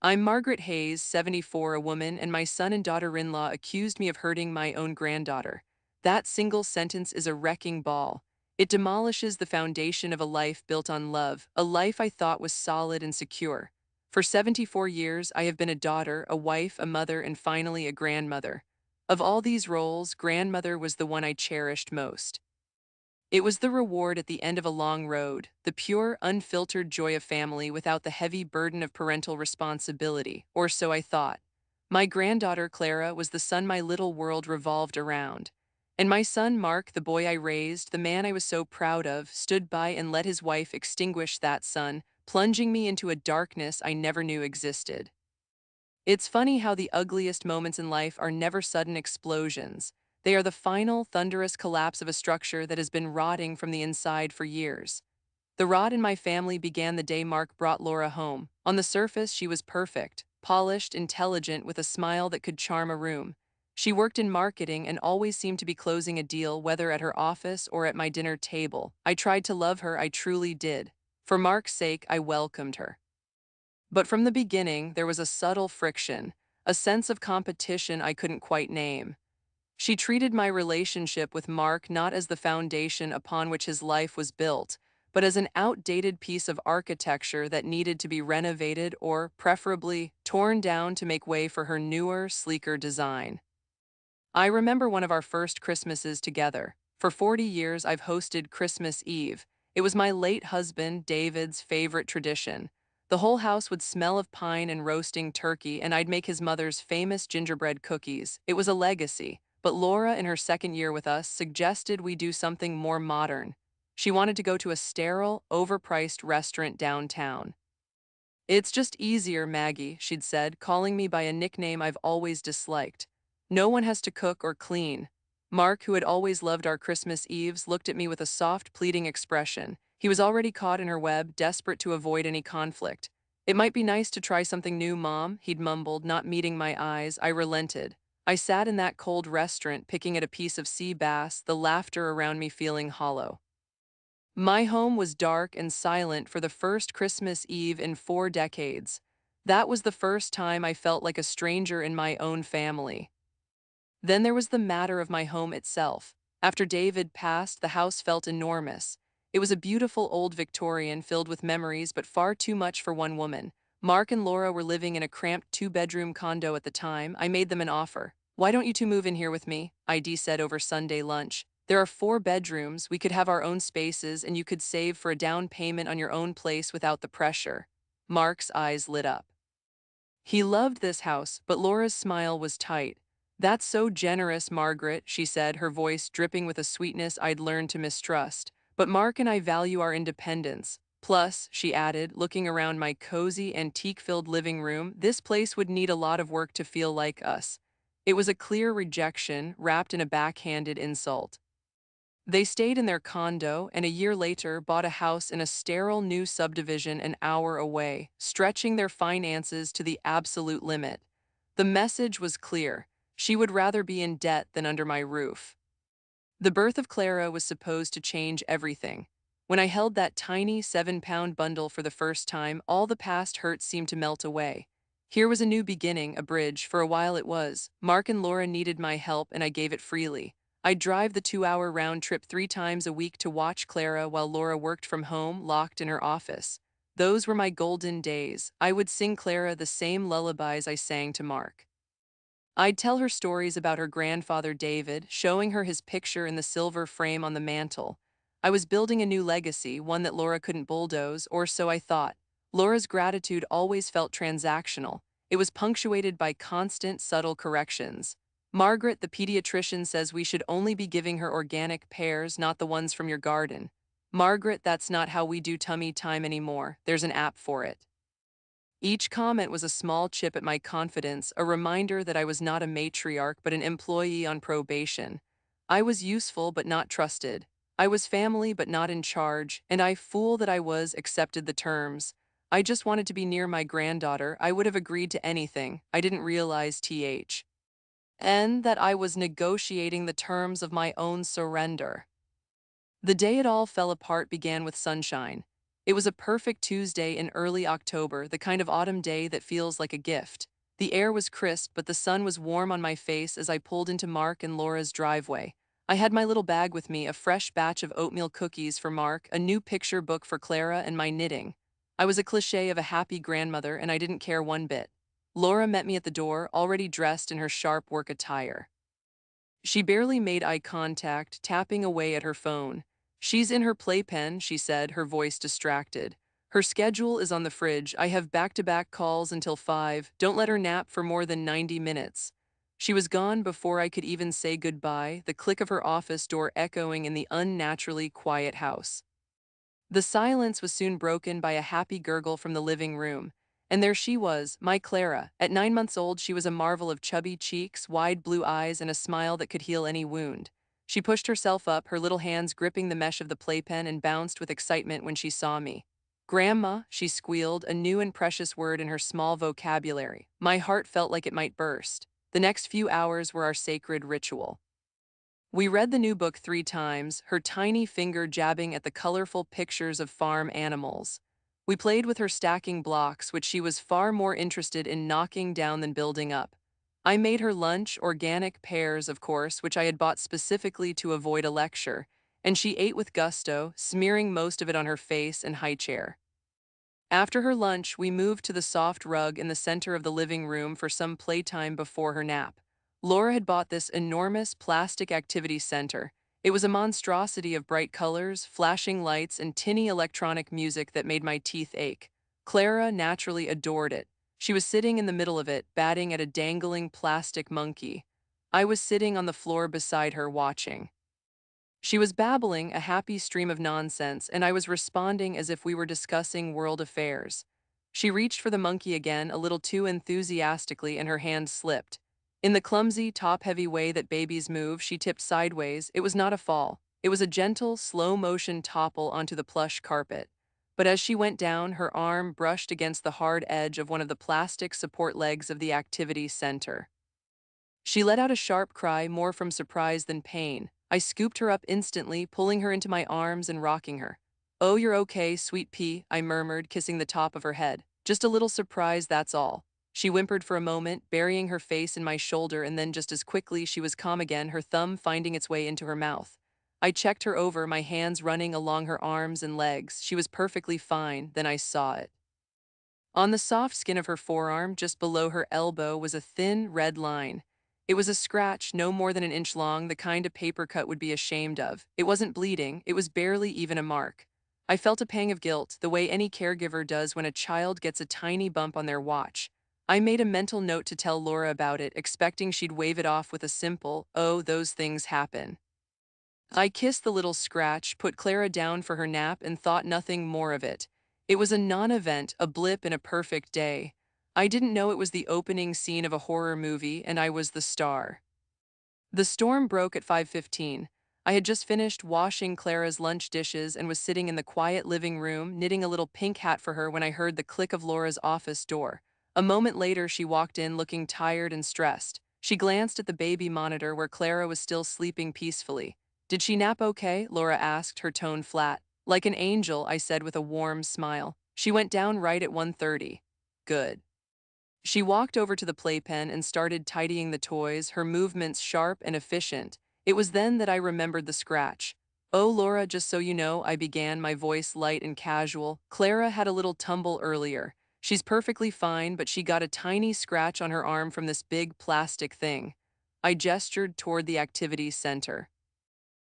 I'm Margaret Hayes, 74, a woman, and my son and daughter-in-law accused me of hurting my own granddaughter. That single sentence is a wrecking ball. It demolishes the foundation of a life built on love, a life I thought was solid and secure. For 74 years, I have been a daughter, a wife, a mother, and finally a grandmother. Of all these roles, grandmother was the one I cherished most. It was the reward at the end of a long road, the pure, unfiltered joy of family without the heavy burden of parental responsibility, or so I thought. My granddaughter, Clara, was the sun my little world revolved around. And my son, Mark, the boy I raised, the man I was so proud of, stood by and let his wife extinguish that sun, plunging me into a darkness I never knew existed. It's funny how the ugliest moments in life are never sudden explosions. They are the final, thunderous collapse of a structure that has been rotting from the inside for years. The rot in my family began the day Mark brought Laura home. On the surface, she was perfect, polished, intelligent, with a smile that could charm a room. She worked in marketing and always seemed to be closing a deal, whether at her office or at my dinner table. I tried to love her, I truly did. For Mark's sake, I welcomed her. But from the beginning, there was a subtle friction, a sense of competition I couldn't quite name. She treated my relationship with Mark not as the foundation upon which his life was built, but as an outdated piece of architecture that needed to be renovated or, preferably, torn down to make way for her newer, sleeker design. I remember one of our first Christmases together. For 40 years, I've hosted Christmas Eve. It was my late husband, David's, favorite tradition. The whole house would smell of pine and roasting turkey, and I'd make his mother's famous gingerbread cookies. It was a legacy. But Laura, in her second year with us, suggested we do something more modern. She wanted to go to a sterile, overpriced restaurant downtown. "It's just easier, Maggie," she'd said, calling me by a nickname I've always disliked. "No one has to cook or clean." Mark, who had always loved our Christmas Eves, looked at me with a soft, pleading expression. He was already caught in her web, desperate to avoid any conflict. "It might be nice to try something new, Mom," he'd mumbled, not meeting my eyes. I relented. I sat in that cold restaurant, picking at a piece of sea bass, the laughter around me feeling hollow. My home was dark and silent for the first Christmas Eve in 4 decades. That was the first time I felt like a stranger in my own family. Then there was the matter of my home itself. After David passed, the house felt enormous. It was a beautiful old Victorian filled with memories, but far too much for one woman. Mark and Laura were living in a cramped two-bedroom condo at the time. I made them an offer. "Why don't you two move in here with me?" ID said over Sunday lunch. "There are 4 bedrooms, we could have our own spaces, and you could save for a down payment on your own place without the pressure." Mark's eyes lit up. He loved this house, but Laura's smile was tight. "That's so generous, Margaret," she said, her voice dripping with a sweetness I'd learned to mistrust. "But Mark and I value our independence. Plus," she added, looking around my cozy, antique-filled living room, "this place would need a lot of work to feel like us." It was a clear rejection, wrapped in a backhanded insult. They stayed in their condo and a year later bought a house in a sterile new subdivision an hour away, stretching their finances to the absolute limit. The message was clear. She would rather be in debt than under my roof. The birth of Clara was supposed to change everything. When I held that tiny 7-pound bundle for the first time, all the past hurts seemed to melt away. Here was a new beginning, a bridge. For a while it was. Mark and Laura needed my help, and I gave it freely. I'd drive the 2-hour round trip 3 times a week to watch Clara while Laura worked from home, locked in her office. Those were my golden days. I would sing Clara the same lullabies I sang to Mark. I'd tell her stories about her grandfather David, showing her his picture in the silver frame on the mantel. I was building a new legacy, one that Laura couldn't bulldoze, or so I thought. Laura's gratitude always felt transactional. It was punctuated by constant, subtle corrections. "Margaret, the pediatrician, says we should only be giving her organic pears, not the ones from your garden." "Margaret, that's not how we do tummy time anymore. There's an app for it." Each comment was a small chip at my confidence, a reminder that I was not a matriarch but an employee on probation. I was useful but not trusted. I was family but not in charge, and I, fool that I was, accepted the terms. I just wanted to be near my granddaughter. I would have agreed to anything. I didn't realize and that I was negotiating the terms of my own surrender. The day it all fell apart began with sunshine. It was a perfect Tuesday in early October, the kind of autumn day that feels like a gift. The air was crisp, but the sun was warm on my face as I pulled into Mark and Laura's driveway. I had my little bag with me, a fresh batch of oatmeal cookies for Mark, a new picture book for Clara, and my knitting. I was a cliché of a happy grandmother, and I didn't care one bit. Laura met me at the door, already dressed in her sharp work attire. She barely made eye contact, tapping away at her phone. "She's in her playpen," she said, her voice distracted. "Her schedule is on the fridge. I have back-to-back calls until 5. Don't let her nap for more than 90 minutes. She was gone before I could even say goodbye, the click of her office door echoing in the unnaturally quiet house. The silence was soon broken by a happy gurgle from the living room. And there she was, my Clara. At 9 months old, she was a marvel of chubby cheeks, wide blue eyes, and a smile that could heal any wound. She pushed herself up, her little hands gripping the mesh of the playpen, and bounced with excitement when she saw me. "Grandma," she squealed, a new and precious word in her small vocabulary. My heart felt like it might burst. The next few hours were our sacred ritual. We read the new book 3 times, her tiny finger jabbing at the colorful pictures of farm animals. We played with her stacking blocks, which she was far more interested in knocking down than building up. I made her lunch, organic pears, of course, which I had bought specifically to avoid a lecture, and she ate with gusto, smearing most of it on her face and high chair. After her lunch, we moved to the soft rug in the center of the living room for some playtime before her nap. Laura had bought this enormous plastic activity center. It was a monstrosity of bright colors, flashing lights, and tinny electronic music that made my teeth ache. Clara naturally adored it. She was sitting in the middle of it, batting at a dangling plastic monkey. I was sitting on the floor beside her, watching. She was babbling a happy stream of nonsense, and I was responding as if we were discussing world affairs. She reached for the monkey again, a little too enthusiastically, and her hand slipped. In the clumsy, top-heavy way that babies move, she tipped sideways. It was not a fall. It was a gentle, slow-motion topple onto the plush carpet. But as she went down, her arm brushed against the hard edge of one of the plastic support legs of the activity center. She let out a sharp cry, more from surprise than pain. I scooped her up instantly, pulling her into my arms and rocking her. "Oh, you're okay, sweet pea," I murmured, kissing the top of her head. "Just a little surprise, that's all." She whimpered for a moment, burying her face in my shoulder, and then just as quickly she was calm again, her thumb finding its way into her mouth. I checked her over, my hands running along her arms and legs. She was perfectly fine, then I saw it. On the soft skin of her forearm, just below her elbow, was a thin, red line. It was a scratch no more than an inch long, the kind a paper cut would be ashamed of. It wasn't bleeding, it was barely even a mark. I felt a pang of guilt, the way any caregiver does when a child gets a tiny bump on their watch. I made a mental note to tell Laura about it, expecting she'd wave it off with a simple, "Oh, those things happen." I kissed the little scratch, put Clara down for her nap, and thought nothing more of it. It was a non-event, a blip in a perfect day. I didn't know it was the opening scene of a horror movie, and I was the star. The storm broke at 5:15. I had just finished washing Clara's lunch dishes and was sitting in the quiet living room, knitting a little pink hat for her when I heard the click of Laura's office door. A moment later, she walked in looking tired and stressed. She glanced at the baby monitor where Clara was still sleeping peacefully. "Did she nap okay?" Laura asked, her tone flat. "Like an angel," I said with a warm smile. "She went down right at 1:30. Good." She walked over to the playpen and started tidying the toys, her movements sharp and efficient. It was then that I remembered the scratch. "Oh, Laura, just so you know," I began, my voice light and casual. "Clara had a little tumble earlier. She's perfectly fine, but she got a tiny scratch on her arm from this big plastic thing." I gestured toward the activity center.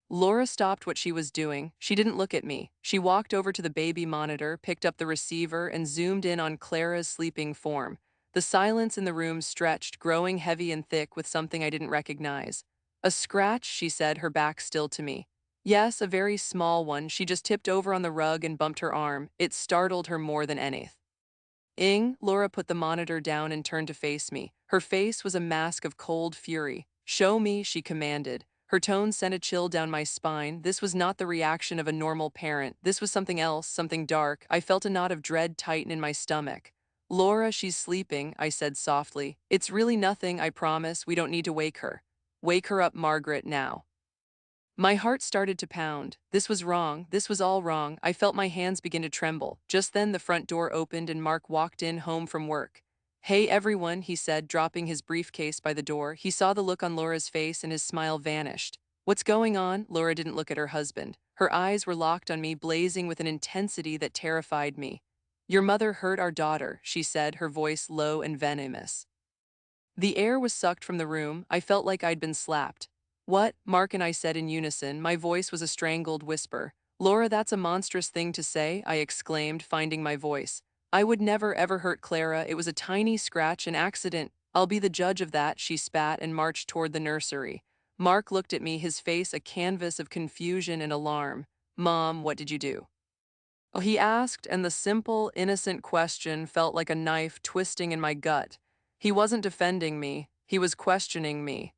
Laura stopped what she was doing. She didn't look at me. She walked over to the baby monitor, picked up the receiver, and zoomed in on Clara's sleeping form. The silence in the room stretched, growing heavy and thick with something I didn't recognize. "A scratch," she said, her back still to me. "Yes, a very small one. She just tipped over on the rug and bumped her arm. It startled her more than anything." Laura put the monitor down and turned to face me. Her face was a mask of cold fury. "Show me," she commanded. Her tone sent a chill down my spine. This was not the reaction of a normal parent. This was something else, something dark. I felt a knot of dread tighten in my stomach. "Laura, she's sleeping," I said softly. "It's really nothing, I promise. We don't need to wake her." "Wake her up, Margaret, now." My heart started to pound. This was wrong. This was all wrong. I felt my hands begin to tremble. Just then, the front door opened and Mark walked in home from work. "Hey, everyone," he said, dropping his briefcase by the door. He saw the look on Laura's face and his smile vanished. "What's going on?" Laura didn't look at her husband. Her eyes were locked on me, blazing with an intensity that terrified me. "Your mother hurt our daughter," she said, her voice low and venomous. The air was sucked from the room. I felt like I'd been slapped. "What?" Mark and I said in unison. My voice was a strangled whisper. "Laura, that's a monstrous thing to say," I exclaimed, finding my voice. "I would never ever hurt Clara. It was a tiny scratch, an accident. I'll be the judge of that," she spat and marched toward the nursery. Mark looked at me, his face a canvas of confusion and alarm. "Mom, what did you do?" He asked, and the simple, innocent question felt like a knife twisting in my gut. He wasn't defending me, he was questioning me.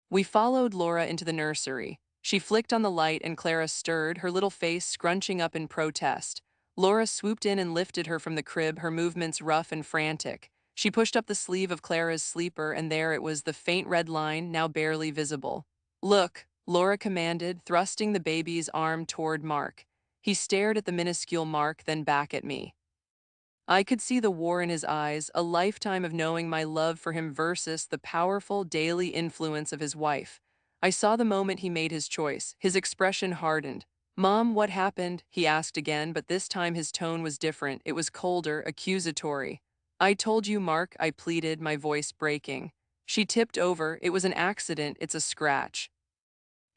We followed Laura into the nursery. She flicked on the light and Clara stirred, her little face scrunching up in protest. Laura swooped in and lifted her from the crib, her movements rough and frantic. She pushed up the sleeve of Clara's sleeper, and there it was, the faint red line, now barely visible. "Look," Laura commanded, thrusting the baby's arm toward Mark. He stared at the minuscule Mark, then back at me. I could see the war in his eyes, a lifetime of knowing my love for him versus the powerful daily influence of his wife. I saw the moment he made his choice. His expression hardened. "Mom, what happened?" he asked again, but this time his tone was different. It was colder, accusatory. "I told you, Mark," I pleaded, my voice breaking. She tipped over. "It was an accident. It's a scratch."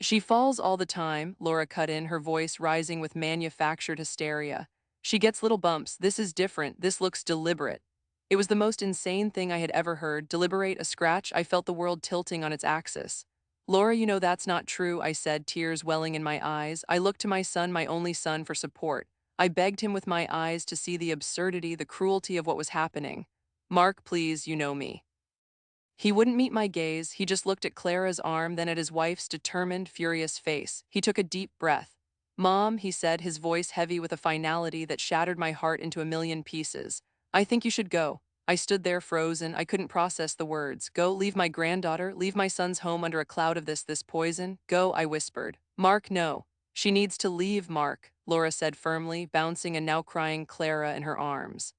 "She falls all the time," Laura cut in, her voice rising with manufactured hysteria. "She gets little bumps. This is different. This looks deliberate." It was the most insane thing I had ever heard. Deliberate, a scratch. I felt the world tilting on its axis. "Laura, you know that's not true," I said, tears welling in my eyes. I looked to my son, my only son, for support. I begged him with my eyes to see the absurdity, the cruelty of what was happening. "Mark, please, you know me." He wouldn't meet my gaze. He just looked at Clara's arm, then at his wife's determined, furious face. He took a deep breath. "Mom," he said, his voice heavy with a finality that shattered my heart into a million pieces. "I think you should go." I stood there frozen. I couldn't process the words. "Go, leave my granddaughter, leave my son's home under a cloud of this poison. Go," I whispered. "Mark, no." "She needs to leave, Mark," Laura said firmly, bouncing and now crying Clara in her arms.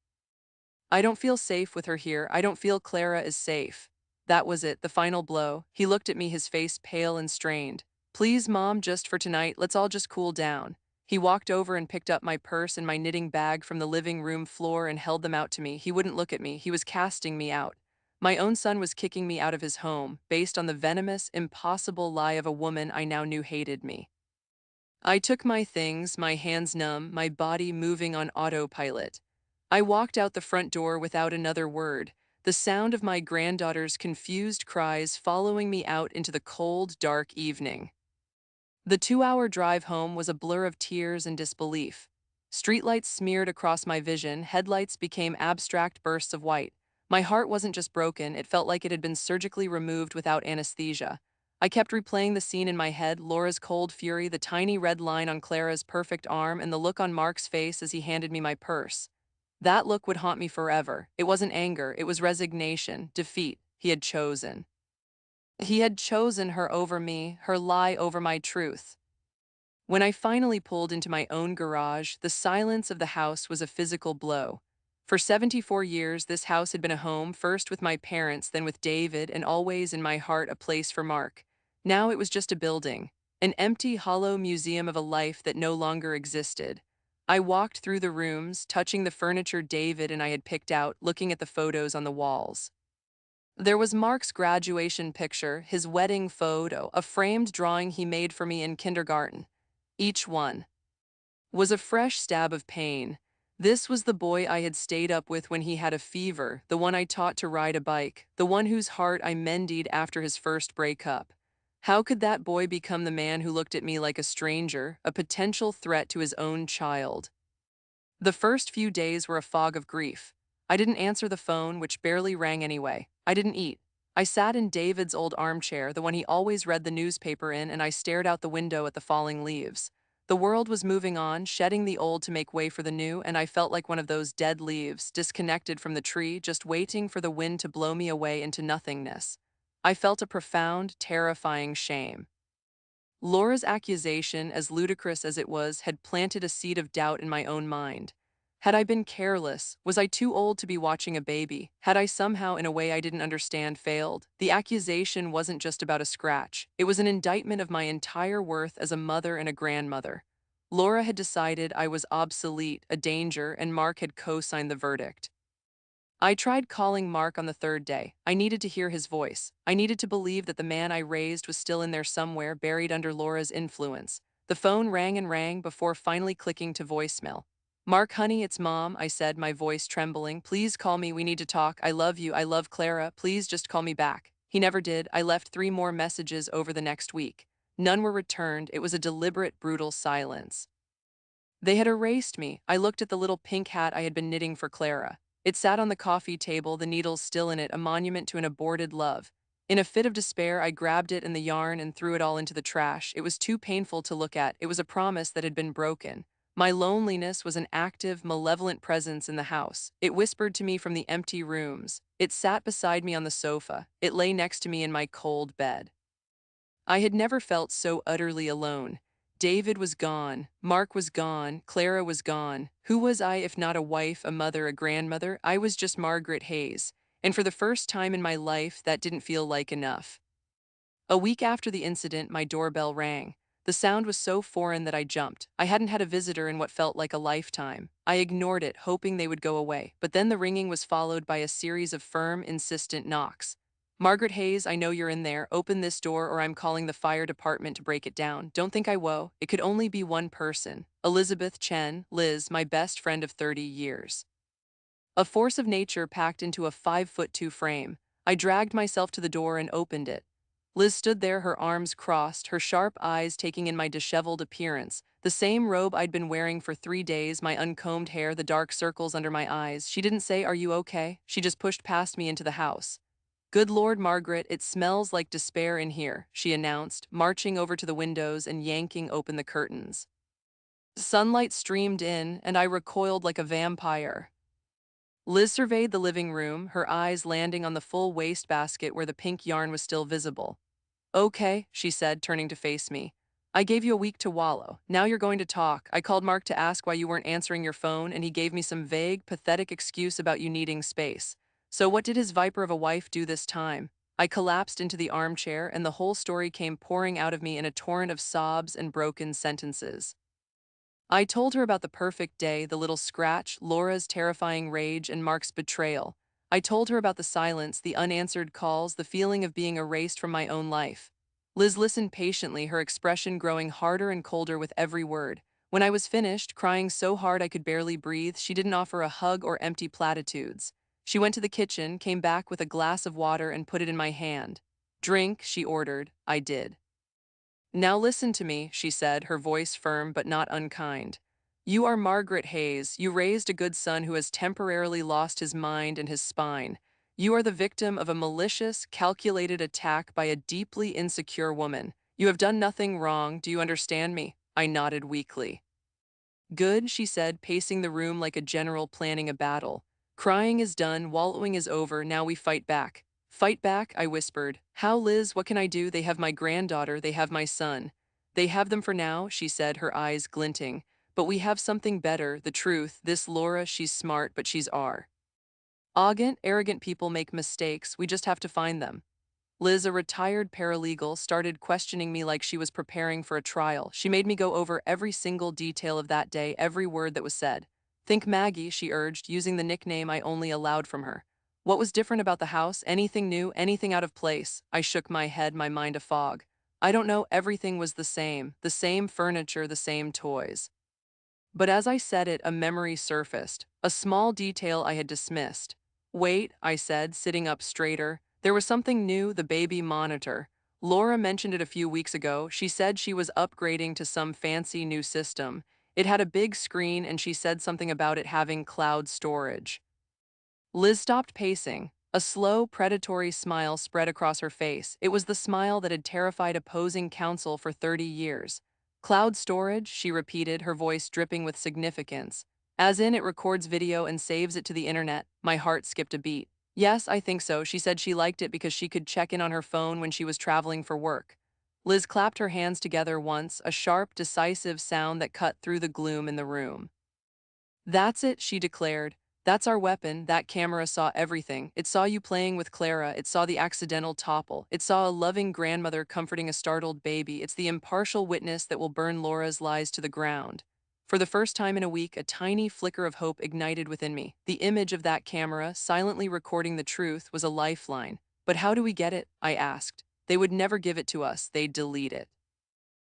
"I don't feel safe with her here. I don't feel Clara is safe." That was it, the final blow. He looked at me, his face pale and strained. "Please, Mom, just for tonight, let's all just cool down." He walked over and picked up my purse and my knitting bag from the living room floor and held them out to me. He wouldn't look at me. He was casting me out. My own son was kicking me out of his home, based on the venomous, impossible lie of a woman I now knew hated me. I took my things, my hands numb, my body moving on autopilot. I walked out the front door without another word, the sound of my granddaughter's confused cries following me out into the cold, dark evening. The 2-hour drive home was a blur of tears and disbelief. Streetlights smeared across my vision, headlights became abstract bursts of white. My heart wasn't just broken, it felt like it had been surgically removed without anesthesia. I kept replaying the scene in my head, Laura's cold fury, the tiny red line on Clara's perfect arm, and the look on Mark's face as he handed me my purse. That look would haunt me forever. It wasn't anger, it was resignation, defeat. He had chosen. He had chosen her over me, her lie over my truth. When I finally pulled into my own garage, the silence of the house was a physical blow. For 74 years, this house had been a home, first with my parents, then with David, and always in my heart a place for Mark. Now it was just a building, an empty, hollow museum of a life that no longer existed. I walked through the rooms, touching the furniture David and I had picked out, looking at the photos on the walls. There was Mark's graduation picture, his wedding photo, a framed drawing he made for me in kindergarten. Each one was a fresh stab of pain. This was the boy I had stayed up with when he had a fever, the one I taught to ride a bike, the one whose heart I mended after his first breakup. How could that boy become the man who looked at me like a stranger, a potential threat to his own child? The first few days were a fog of grief. I didn't answer the phone, which barely rang anyway. I didn't eat. I sat in David's old armchair, the one he always read the newspaper in, and I stared out the window at the falling leaves. The world was moving on, shedding the old to make way for the new, and I felt like one of those dead leaves, disconnected from the tree, just waiting for the wind to blow me away into nothingness. I felt a profound, terrifying shame. Laura's accusation, as ludicrous as it was, had planted a seed of doubt in my own mind. Had I been careless? Was I too old to be watching a baby? Had I somehow, in a way I didn't understand, failed? The accusation wasn't just about a scratch. It was an indictment of my entire worth as a mother and a grandmother. Laura had decided I was obsolete, a danger, and Mark had co-signed the verdict. I tried calling Mark on the third day. I needed to hear his voice. I needed to believe that the man I raised was still in there somewhere, buried under Laura's influence. The phone rang and rang before finally clicking to voicemail. Mark, honey, it's Mom, I said, my voice trembling. Please call me, we need to talk. I love you, I love Clara, please just call me back. He never did. I left 3 more messages over the next week. None were returned. It was a deliberate, brutal silence. They had erased me. I looked at the little pink hat I had been knitting for Clara. It sat on the coffee table, the needles still in it, a monument to an aborted love. In a fit of despair, I grabbed it and the yarn and threw it all into the trash. It was too painful to look at. It was a promise that had been broken. My loneliness was an active, malevolent presence in the house. It whispered to me from the empty rooms. It sat beside me on the sofa. It lay next to me in my cold bed. I had never felt so utterly alone. David was gone, Mark was gone, Clara was gone. Who was I if not a wife, a mother, a grandmother? I was just Margaret Hayes. And for the first time in my life, that didn't feel like enough. A week after the incident, my doorbell rang. The sound was so foreign that I jumped. I hadn't had a visitor in what felt like a lifetime. I ignored it, hoping they would go away. But then the ringing was followed by a series of firm, insistent knocks. Margaret Hayes, I know you're in there. Open this door or I'm calling the fire department to break it down. Don't think I will. It could only be one person. Elizabeth Chen, Liz, my best friend of 30 years. A force of nature packed into a 5'2" frame. I dragged myself to the door and opened it. Liz stood there, her arms crossed, her sharp eyes taking in my disheveled appearance. The same robe I'd been wearing for 3 days, my uncombed hair, the dark circles under my eyes. She didn't say, "Are you okay?" She just pushed past me into the house. "Good Lord, Margaret, it smells like despair in here," she announced, marching over to the windows and yanking open the curtains. Sunlight streamed in, and I recoiled like a vampire. Liz surveyed the living room, her eyes landing on the full wastebasket where the pink yarn was still visible. "Okay," she said, turning to face me. "I gave you a week to wallow. Now you're going to talk. I called Mark to ask why you weren't answering your phone, and he gave me some vague, pathetic excuse about you needing space. So what did his viper of a wife do this time?" I collapsed into the armchair, and the whole story came pouring out of me in a torrent of sobs and broken sentences. I told her about the perfect day, the little scratch, Laura's terrifying rage, and Mark's betrayal. I told her about the silence, the unanswered calls, the feeling of being erased from my own life. Liz listened patiently, her expression growing harder and colder with every word. When I was finished, crying so hard I could barely breathe, she didn't offer a hug or empty platitudes. She went to the kitchen, came back with a glass of water and put it in my hand. "Drink," she ordered. I did. "Now listen to me," she said, her voice firm but not unkind. "You are Margaret Hayes. You raised a good son who has temporarily lost his mind and his spine. You are the victim of a malicious, calculated attack by a deeply insecure woman. You have done nothing wrong. Do you understand me?" I nodded weakly. "Good," she said, pacing the room like a general planning a battle. "Crying is done, wallowing is over, now we fight back." "Fight back?" I whispered. "How, Liz? What can I do? They have my granddaughter, they have my son." "They have them for now," she said, her eyes glinting. "But we have something better, the truth. This Laura, she's smart, but she's arrogant people make mistakes, we just have to find them." Liz, a retired paralegal, started questioning me like she was preparing for a trial. She made me go over every single detail of that day, every word that was said. "Think Maggie," she urged, using the nickname I only allowed from her. "What was different about the house? Anything new? Anything out of place?" I shook my head, my mind a fog. "I don't know, everything was the same furniture, the same toys." But as I said it, a memory surfaced, a small detail I had dismissed. "Wait," I said, sitting up straighter. "There was something new, the baby monitor. Laura mentioned it a few weeks ago. She said she was upgrading to some fancy new system. It had a big screen and she said something about it having cloud storage." Liz stopped pacing. A slow, predatory smile spread across her face. It was the smile that had terrified opposing counsel for 30 years. "Cloud storage," she repeated, her voice dripping with significance. "As in it records video and saves it to the internet." My heart skipped a beat. "Yes, I think so. She said she liked it because she could check in on her phone when she was traveling for work." Liz clapped her hands together once, a sharp, decisive sound that cut through the gloom in the room. "That's it," she declared. "That's our weapon. That camera saw everything. It saw you playing with Clara. It saw the accidental topple. It saw a loving grandmother comforting a startled baby. It's the impartial witness that will burn Laura's lies to the ground." For the first time in a week, a tiny flicker of hope ignited within me. The image of that camera, silently recording the truth, was a lifeline. "But how do we get it?" I asked. "They would never give it to us. They'd delete it."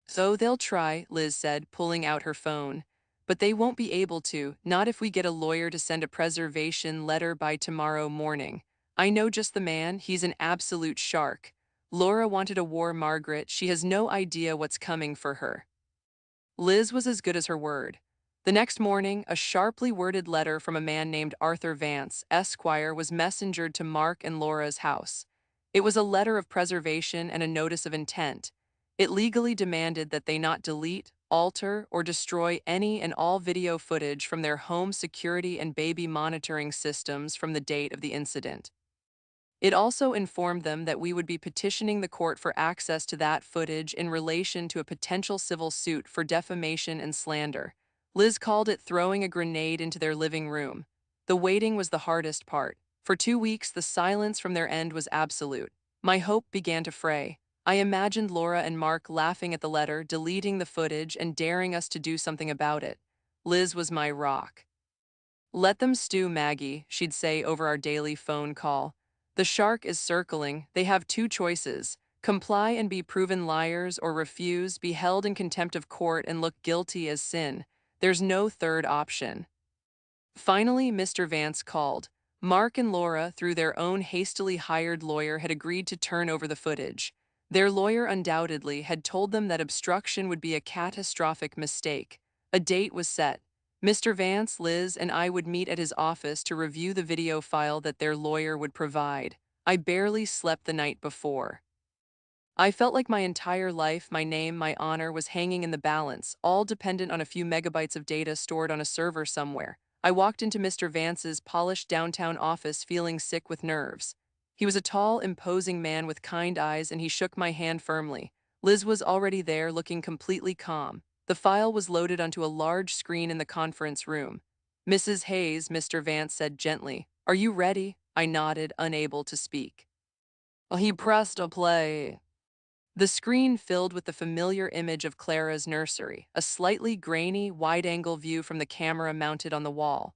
"So they'll try," Liz said, pulling out her phone. "But they won't be able to, not if we get a lawyer to send a preservation letter by tomorrow morning. I know just the man, he's an absolute shark. Laura wanted a war, Margaret. She has no idea what's coming for her." Liz was as good as her word. The next morning, a sharply worded letter from a man named Arthur Vance, Esquire, was messengered to Mark and Laura's house. It was a letter of preservation and a notice of intent. It legally demanded that they not delete, alter, or destroy any and all video footage from their home security and baby monitoring systems from the date of the incident. It also informed them that we would be petitioning the court for access to that footage in relation to a potential civil suit for defamation and slander. Liz called it throwing a grenade into their living room. The waiting was the hardest part. For 2 weeks, the silence from their end was absolute. My hope began to fray. I imagined Laura and Mark laughing at the letter, deleting the footage, and daring us to do something about it. Liz was my rock. "Let them stew, Maggie," she'd say over our daily phone call. "The shark is circling. They have two choices: comply and be proven liars, or refuse, be held in contempt of court, and look guilty as sin. There's no third option." Finally, Mr. Vance called. Mark and Laura, through their own hastily hired lawyer, had agreed to turn over the footage. Their lawyer undoubtedly had told them that obstruction would be a catastrophic mistake. A date was set. Mr. Vance, Liz, and I would meet at his office to review the video file that their lawyer would provide. I barely slept the night before. I felt like my entire life, my name, my honor was hanging in the balance, all dependent on a few megabytes of data stored on a server somewhere. I walked into Mr. Vance's polished downtown office feeling sick with nerves. He was a tall, imposing man with kind eyes, and he shook my hand firmly. Liz was already there, looking completely calm. The file was loaded onto a large screen in the conference room. "Mrs. Hayes," Mr. Vance said gently, "are you ready?" I nodded, unable to speak. He pressed a play. The screen filled with the familiar image of Clara's nursery, a slightly grainy, wide-angle view from the camera mounted on the wall.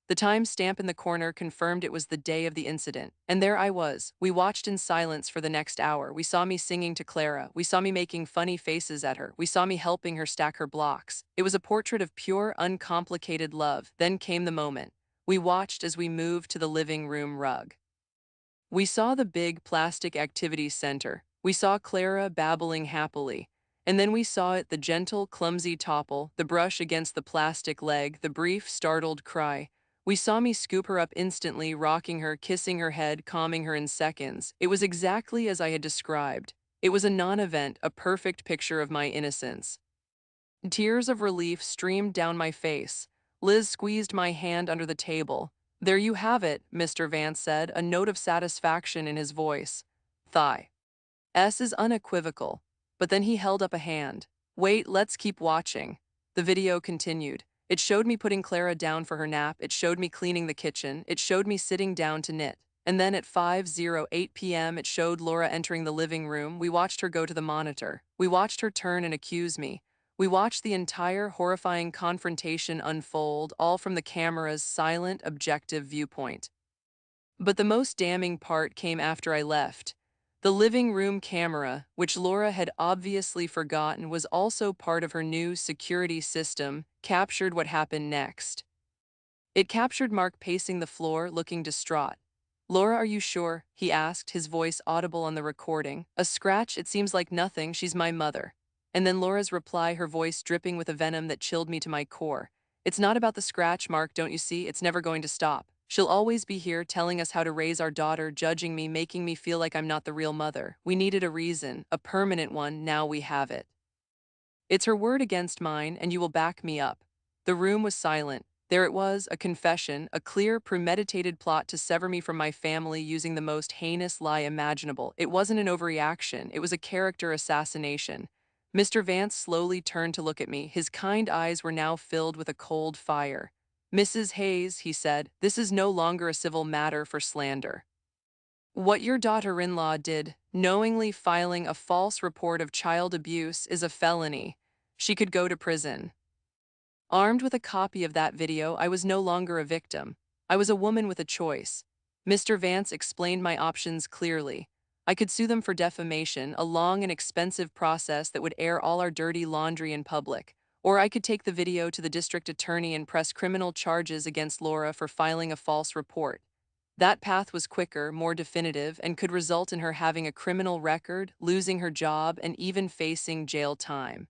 The time stamp in the corner confirmed it was the day of the incident, and there I was. We watched in silence for the next hour. We saw me singing to Clara. We saw me making funny faces at her. We saw me helping her stack her blocks. It was a portrait of pure, uncomplicated love. Then came the moment. We watched as we moved to the living room rug. We saw the big plastic activity center. We saw Clara babbling happily. And then we saw it, the gentle, clumsy topple, the brush against the plastic leg, the brief, startled cry. We saw me scoop her up instantly, rocking her, kissing her head, calming her in seconds. It was exactly as I had described. It was a non-event, a perfect picture of my innocence. Tears of relief streamed down my face. Liz squeezed my hand under the table. "There you have it," Mr. Vance said, a note of satisfaction in his voice. Thigh. S is unequivocal. But then he held up a hand. "Wait, let's keep watching." The video continued. It showed me putting Clara down for her nap. It showed me cleaning the kitchen. It showed me sitting down to knit. And then at 5:08 p.m., it showed Laura entering the living room. We watched her go to the monitor. We watched her turn and accuse me. We watched the entire horrifying confrontation unfold, all from the camera's silent, objective viewpoint. But the most damning part came after I left. The living room camera, which Laura had obviously forgotten was also part of her new security system, captured what happened next. It captured Mark pacing the floor, looking distraught. "Laura, are you sure?" he asked, his voice audible on the recording. "A scratch? It seems like nothing. She's my mother." And then Laura's reply, her voice dripping with a venom that chilled me to my core. "It's not about the scratch, Mark, don't you see? It's never going to stop. She'll always be here, telling us how to raise our daughter, judging me, making me feel like I'm not the real mother. We needed a reason, a permanent one. Now we have it. It's her word against mine, and you will back me up." The room was silent. There it was, a confession, a clear, premeditated plot to sever me from my family using the most heinous lie imaginable. It wasn't an overreaction, it was a character assassination. Mr. Vance slowly turned to look at me. His kind eyes were now filled with a cold fire. "Mrs. Hayes," he said, "this is no longer a civil matter for slander. What your daughter-in-law did, knowingly filing a false report of child abuse, is a felony. She could go to prison." Armed with a copy of that video, I was no longer a victim. I was a woman with a choice. Mr. Vance explained my options clearly. I could sue them for defamation, a long and expensive process that would air all our dirty laundry in public. Or I could take the video to the district attorney and press criminal charges against Laura for filing a false report. That path was quicker, more definitive, and could result in her having a criminal record, losing her job, and even facing jail time.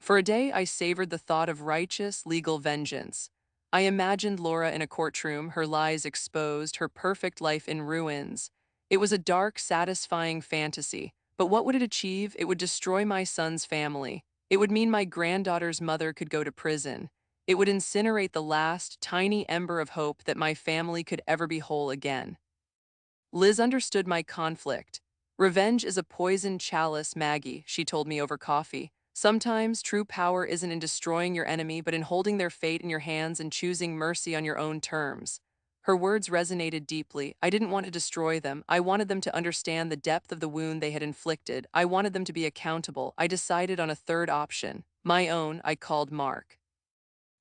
For a day, I savored the thought of righteous, legal vengeance. I imagined Laura in a courtroom, her lies exposed, her perfect life in ruins. It was a dark, satisfying fantasy. But what would it achieve? It would destroy my son's family. It would mean my granddaughter's mother could go to prison. It would incinerate the last, tiny ember of hope that my family could ever be whole again. Liz understood my conflict. "Revenge is a poisoned chalice, Maggie," she told me over coffee. "Sometimes true power isn't in destroying your enemy, but in holding their fate in your hands and choosing mercy on your own terms." Her words resonated deeply. I didn't want to destroy them. I wanted them to understand the depth of the wound they had inflicted. I wanted them to be accountable. I decided on a third option. My own. I called Mark.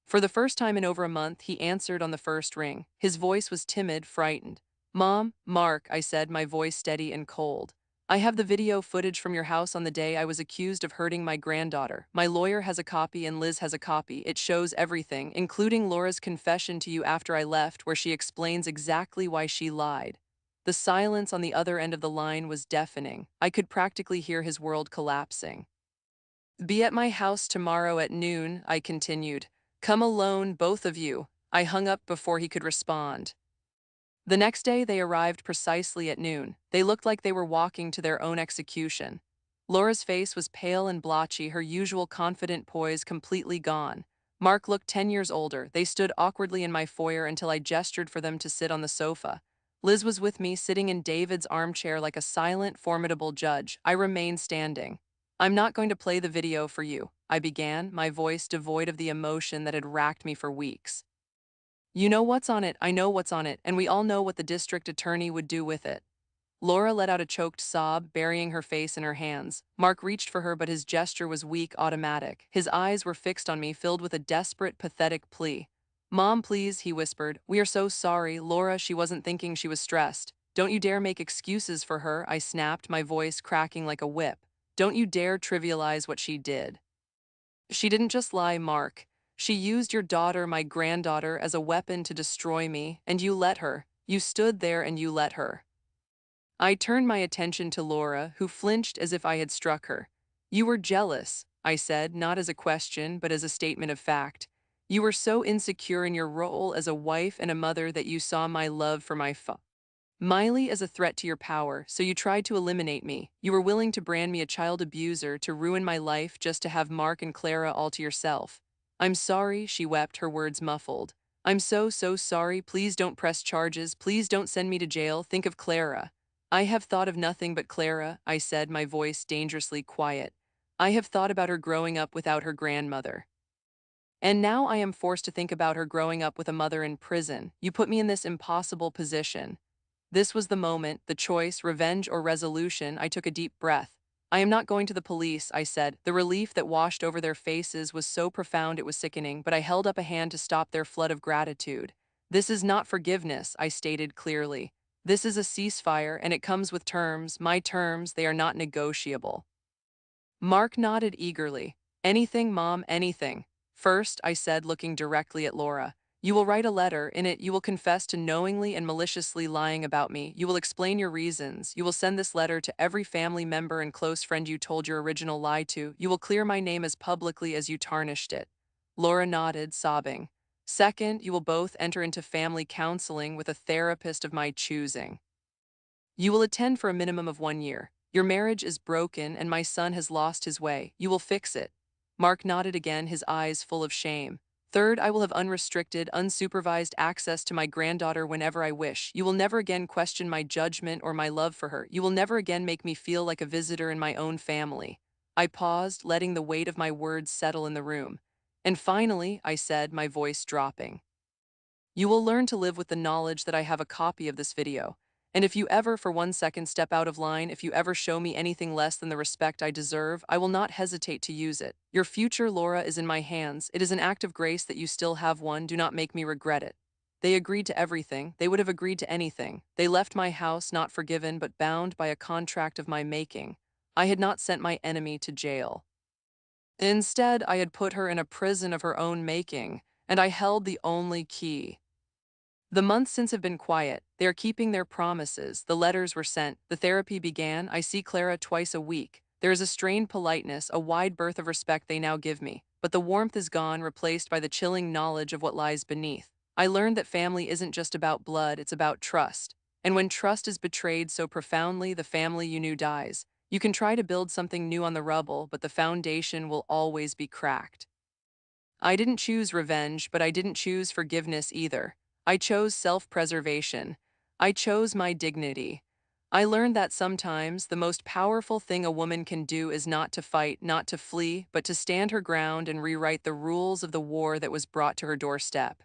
For the first time in over a month, he answered on the first ring. His voice was timid, frightened. "Mom, Mark," I said, my voice steady and cold. "I have the video footage from your house on the day I was accused of hurting my granddaughter. My lawyer has a copy and Liz has a copy. It shows everything, including Laura's confession to you after I left, where she explains exactly why she lied." The silence on the other end of the line was deafening. I could practically hear his world collapsing. "Be at my house tomorrow at noon," I continued. "Come alone, both of you." I hung up before he could respond. The next day, they arrived precisely at noon. They looked like they were walking to their own execution. Laura's face was pale and blotchy, her usual confident poise completely gone. Mark looked 10 years older. They stood awkwardly in my foyer until I gestured for them to sit on the sofa. Liz was with me, sitting in David's armchair like a silent, formidable judge. I remained standing. "I'm not going to play the video for you," I began, my voice devoid of the emotion that had racked me for weeks. "You know what's on it, I know what's on it, and we all know what the district attorney would do with it." Laura let out a choked sob, burying her face in her hands. Mark reached for her, but his gesture was weak, automatic. His eyes were fixed on me, filled with a desperate, pathetic plea. "Mom, please," he whispered. "We are so sorry. Laura, she wasn't thinking, she was stressed." "Don't you dare make excuses for her," I snapped, my voice cracking like a whip. "Don't you dare trivialize what she did. She didn't just lie, Mark. She used your daughter, my granddaughter, as a weapon to destroy me, and you let her. You stood there and you let her." I turned my attention to Laura, who flinched as if I had struck her. "You were jealous," I said, not as a question, but as a statement of fact. "You were so insecure in your role as a wife and a mother that you saw my love for my Miley as a threat to your power, so you tried to eliminate me. You were willing to brand me a child abuser, to ruin my life just to have Mark and Clara all to yourself." "I'm sorry," she wept, her words muffled. "I'm so, so sorry. Please don't press charges. Please don't send me to jail. Think of Clara." "I have thought of nothing but Clara," I said, my voice dangerously quiet. "I have thought about her growing up without her grandmother. And now I am forced to think about her growing up with a mother in prison. You put me in this impossible position." This was the moment, the choice, revenge or resolution. I took a deep breath. "I am not going to the police," I said. The relief that washed over their faces was so profound it was sickening, but I held up a hand to stop their flood of gratitude. "This is not forgiveness," I stated clearly. "This is a ceasefire, and it comes with terms. My terms, they are not negotiable." Mark nodded eagerly. "Anything, Mom, anything." "First," I said, looking directly at Laura, "you will write a letter. In it, you will confess to knowingly and maliciously lying about me. You will explain your reasons. You will send this letter to every family member and close friend you told your original lie to. You will clear my name as publicly as you tarnished it." Laura nodded, sobbing. "Second, you will both enter into family counseling with a therapist of my choosing. You will attend for a minimum of 1 year. Your marriage is broken and my son has lost his way. You will fix it." Mark nodded again, his eyes full of shame. Third, I will have unrestricted, unsupervised access to my granddaughter whenever I wish. You will never again question my judgment or my love for her. You will never again make me feel like a visitor in my own family. I paused, letting the weight of my words settle in the room. And finally, I said, my voice dropping, you will learn to live with the knowledge that I have a copy of this video. And if you ever for 1 second step out of line, if you ever show me anything less than the respect I deserve, I will not hesitate to use it. Your future, Laura, is in my hands. It is an act of grace that you still have one. Do not make me regret it. They agreed to everything. They would have agreed to anything. They left my house not forgiven but bound by a contract of my making. I had not sent my enemy to jail. Instead, I had put her in a prison of her own making, and I held the only key. The months since have been quiet. They are keeping their promises. The letters were sent. The therapy began. I see Clara twice a week. There is a strained politeness, a wide berth of respect they now give me. But the warmth is gone, replaced by the chilling knowledge of what lies beneath. I learned that family isn't just about blood, it's about trust. And when trust is betrayed so profoundly, the family you knew dies. You can try to build something new on the rubble, but the foundation will always be cracked. I didn't choose revenge, but I didn't choose forgiveness either. I chose self-preservation. I chose my dignity. I learned that sometimes the most powerful thing a woman can do is not to fight, not to flee, but to stand her ground and rewrite the rules of the war that was brought to her doorstep.